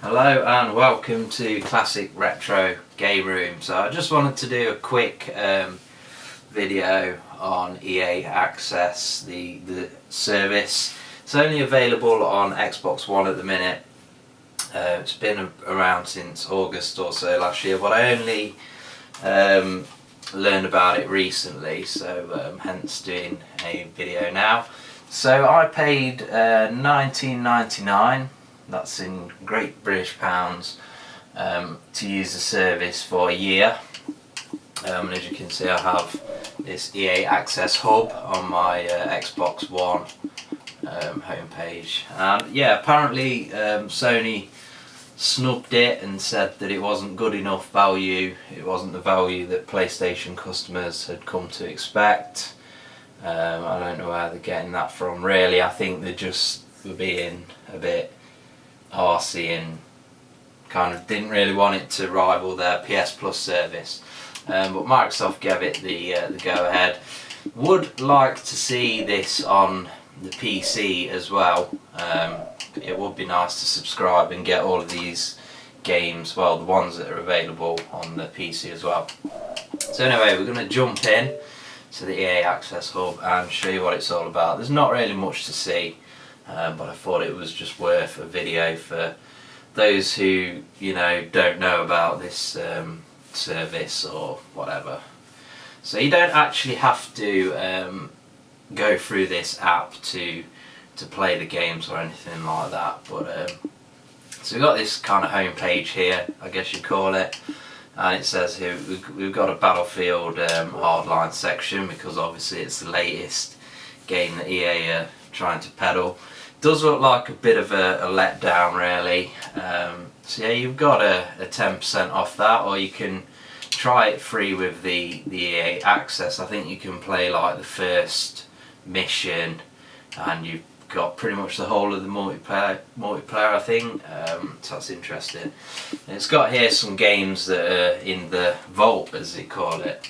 Hello and welcome to Classic Retro Game Room. So I just wanted to do a quick video on EA Access, the service. It's only available on Xbox One at the minute. It's been around since August or so last year, but I only learned about it recently, so hence doing a video now. So I paid $19.99, that's in Great British Pounds, to use the service for a year. And as you can see, I have this EA Access hub on my Xbox One homepage, and yeah, apparently Sony snubbed it and said that it wasn't good enough value. It wasn't the value that PlayStation customers had come to expect. I don't know where they're getting that from really. I think they just were being a bit arsey and kind of didn't really want it to rival their PS Plus service. But Microsoft gave it the go ahead. Would like to see this on the PC as well. It would be nice to subscribe and get all of these games, well, the ones that are available on the PC as well. So anyway, we're going to jump in to the EA Access Hub and show you what it's all about. There's not really much to see, but I thought it was just worth a video for those who, you know, don't know about this service or whatever. So you don't actually have to go through this app to play the games or anything like that, but so we've got this kind of home page here, I guess you'd call it, and it says here we've got a Battlefield Hardline section, because obviously it's the latest game that EA are trying to peddle. It does look like a bit of a letdown really. So yeah, you've got a 10% off that, or you can try it free with the EA Access. I think you can play like the first mission, and you've got pretty much the whole of the multiplayer I think, so that's interesting. And it's got here some games that are in the vault, as they call it.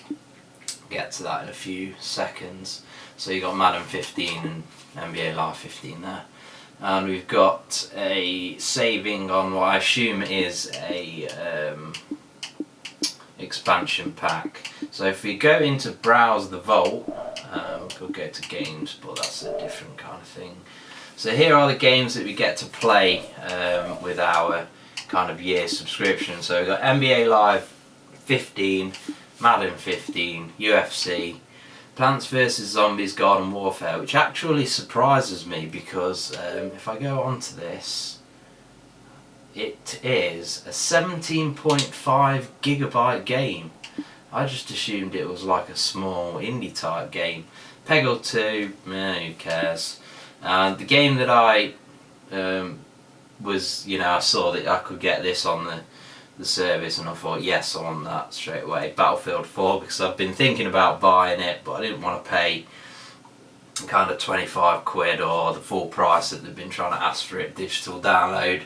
Get to that in a few seconds. So you've got Madden 15 and NBA Live 15 there, and we've got a saving on what I assume is a expansion pack. So if we go into browse the vault, we'll go to games, but that's a different kind of thing. So here are the games that we get to play with our kind of year subscription. So we've got NBA Live 15, Madden 15, UFC, Plants vs Zombies Garden Warfare, which actually surprises me because if I go onto this, it is a 17.5 gigabyte game. I just assumed it was like a small indie type game. Peggle 2, who cares? And the game that I was, you know, I saw that I could get this on the service, and I thought yes, I want that straight away. Battlefield 4, because I've been thinking about buying it, but I didn't want to pay kind of 25 quid or the full price that they've been trying to ask for it, digital download.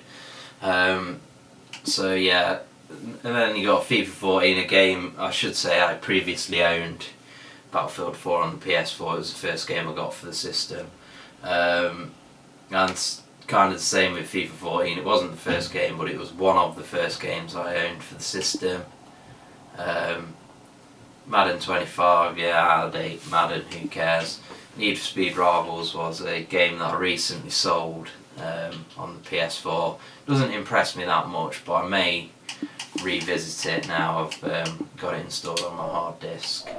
So yeah, and then you got FIFA 14, a game I should say I previously owned. Battlefield 4 on the PS4, it was the first game I got for the system. And kind of the same with FIFA 14, it wasn't the first game, but it was one of the first games I owned for the system. Madden 25, yeah, out of date Madden, who cares? Need for Speed Rivals was a game that I recently sold on the PS4. Doesn't impress me that much, but I may revisit it now I've got it installed on my hard disk.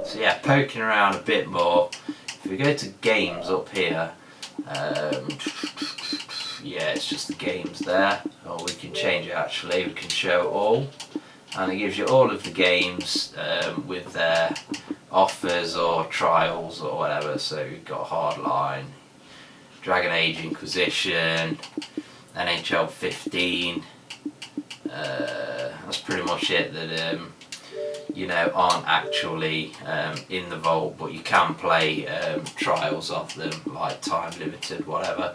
So yeah, poking around a bit more. If we go to games up here, yeah, it's just the games there. Or we can change it actually, we can show all, and it gives you all of the games with their offers or trials or whatever. So we've got Hardline, Dragon Age Inquisition, NHL 15. That's pretty much it that you know aren't actually in the vault, but you can play trials of them, like time limited, whatever.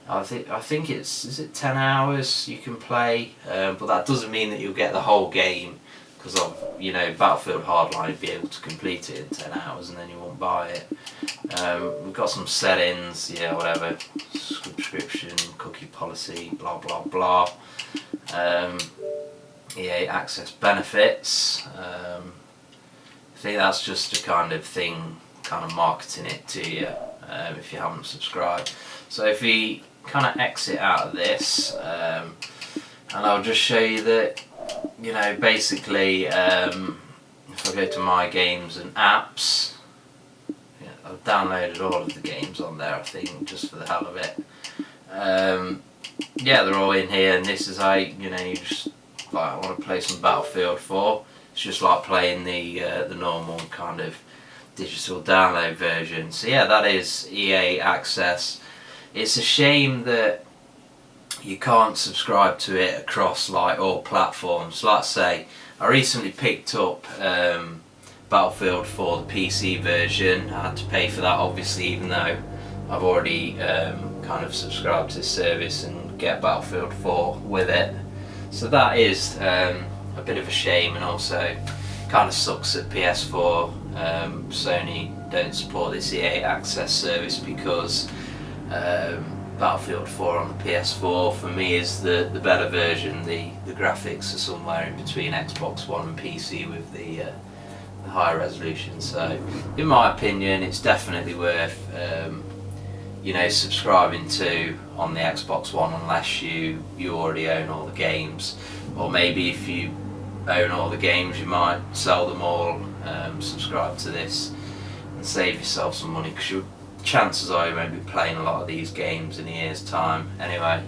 I think is it 10 hours you can play, but that doesn't mean that you'll get the whole game, because because of, you know, Battlefield Hardline, you'd be able to complete it in 10 hours and then you won't buy it. We've got some settings, yeah, whatever, subscription, cookie policy, blah blah blah. EA Access benefits. I think that's just a kind of thing, kind of marketing it to you if you haven't subscribed. So if we kind of exit out of this, and I'll just show you that, you know, basically if I go to my games and apps, yeah, I've downloaded all of the games on there, I think, just for the hell of it. Yeah, they're all in here, and this is how, you know, you just, like, I want to play some Battlefield 4. It's just like playing the normal kind of digital download version. So yeah, that is EA Access. It's a shame that you can't subscribe to it across like all platforms. Like I say, I recently picked up Battlefield 4, the PC version. I had to pay for that, obviously, even though I've already kind of subscribed to this service and get Battlefield 4 with it. So that is a bit of a shame, and also kind of sucks that PS4 Sony don't support this EA Access service, because Battlefield 4 on the PS4 for me is the better version. The graphics are somewhere in between Xbox One and PC with the higher resolution. So in my opinion, it's definitely worth you know, subscribing to on the Xbox One, unless you already own all the games, or maybe if you own all the games you might sell them all, subscribe to this and save yourself some money, because chances are you won't be playing a lot of these games in a year's time anyway.